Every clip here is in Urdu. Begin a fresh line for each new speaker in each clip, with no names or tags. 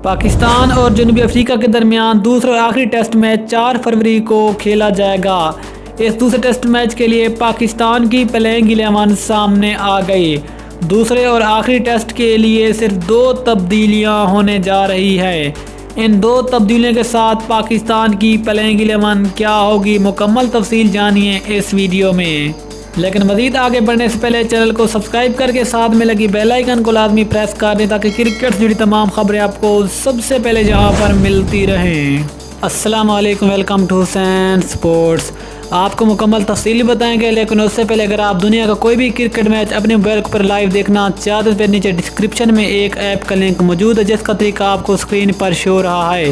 پاکستان اور جنوبی افریقہ کے درمیان دوسرا اور آخری ٹیسٹ میچ 4 فروری کو کھیلا جائے گا۔ اس دوسرے ٹیسٹ میچ کے لیے پاکستان کی پلینگ 11 سامنے آ گئی۔ دوسرے اور آخری ٹیسٹ کے لیے صرف 2 تبدیلیاں ہونے جا رہی ہیں۔ ان 2 تبدیلیوں کے ساتھ پاکستان کی پلینگ 11 کیا ہوگی، مکمل تفصیل جانیے اس ویڈیو میں۔ لیکن مزید آگے بڑھنے سے پہلے چینل کو سبسکرائب کر کے ساتھ میں لگی بیل آئیکن کو لازمی پریس کر دیں تاکہ کرکٹ سے جڑی تمام خبریں آپ کو سب سے پہلے یہاں پر ملتی رہیں۔ السلام علیکم، ویلکم ٹو حسین سپورٹس۔ آپ کو مکمل تفصیلی بتائیں گے، لیکن اس سے پہلے اگر آپ دنیا کا کوئی بھی کرکٹ میچ اپنے موبائل پر لائیو دیکھنا چاہتے ہیں تو نیچے ڈسکرپشن میں ایک ایپ کا لنک موجود ہے جس کا طریقہ آپ کو اسکرین پر شو رہا ہے۔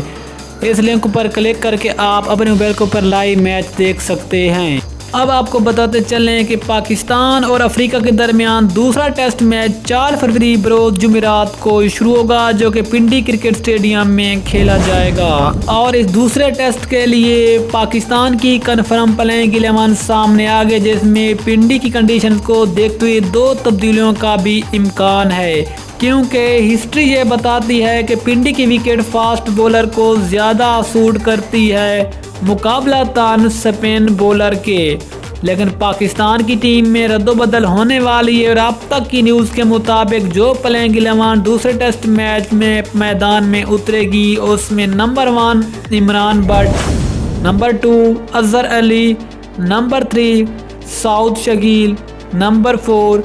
اس لنک پر کلک کر کے آپ اپنے موبائل پر لائیو میچ دیکھ سکتے ہیں۔ اب آپ کو بتاتے چلیں کہ پاکستان اور افریقہ کے درمیان دوسرا ٹیسٹ میچ 4 فروری بروز جمعرات کو شروع ہوگا، جو کہ پنڈی کرکٹ اسٹیڈیم میں کھیلا جائے گا۔ اور اس دوسرے ٹیسٹ کے لیے پاکستان کی کنفرم پلینگ 11 سامنے آ گئی، جس میں پنڈی کی کنڈیشن کو دیکھتے ہوئے 2 تبدیلیوں کا بھی امکان ہے، کیونکہ ہسٹری یہ بتاتی ہے کہ پنڈی کی وکٹ فاسٹ بولر کو زیادہ سوٹ کرتی ہے مقابلہ تان سپن بولر کے۔ لیکن پاکستان کی ٹیم میں رد و بدل ہونے والی ہے، اور اب تک کی نیوز کے مطابق جو پلینگ 11 دوسرے ٹیسٹ میچ میں میدان میں اترے گی اس میں number 1 Imran Butt, number 2 Azhar Ali, number 3 Saud Shakeel, number 4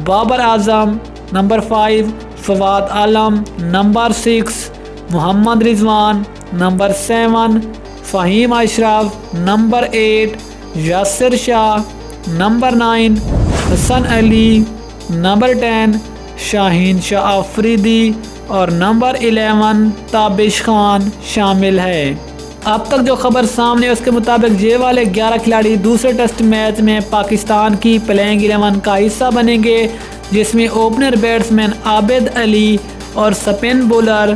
Babar Azam, number 5 Fawad Alam, number 6 Muhammad Rizwan, number 7 Faheem Ashraf, number 8 Yasir Shah, number 9 Hasan Ali, number 10 Shaheen Shah Afridi اور نمبر 11 تابش خان شامل ہے۔ اب تک جو خبر سامنے ہے اس کے مطابق یہ والے 11 کھلاڑی دوسرے ٹیسٹ میچ میں پاکستان کی پلینگ 11 کا حصہ بنیں گے، جس میں اوپنر بیٹسمین عابد علی اور سپن بولر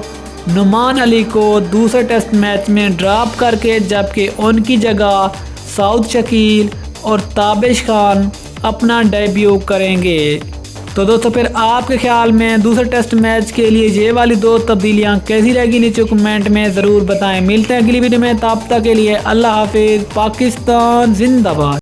نعمان علی کو دوسرے ٹیسٹ میچ میں ڈراپ کر کے، جبکہ ان کی جگہ سعود شکیل اور تابش خان اپنا ڈیبیو کریں گے۔ تو دوستو پھر آپ کے خیال میں دوسرے ٹیسٹ میچ کے لیے یہ والی 2 تبدیلیاں کیسی رہے گی، نیچے کمنٹ میں ضرور بتائیں۔ ملتے ہیں اگلی ویڈیو میں، تب تک کے لیے اللہ حافظ۔ پاکستان زندہ باد۔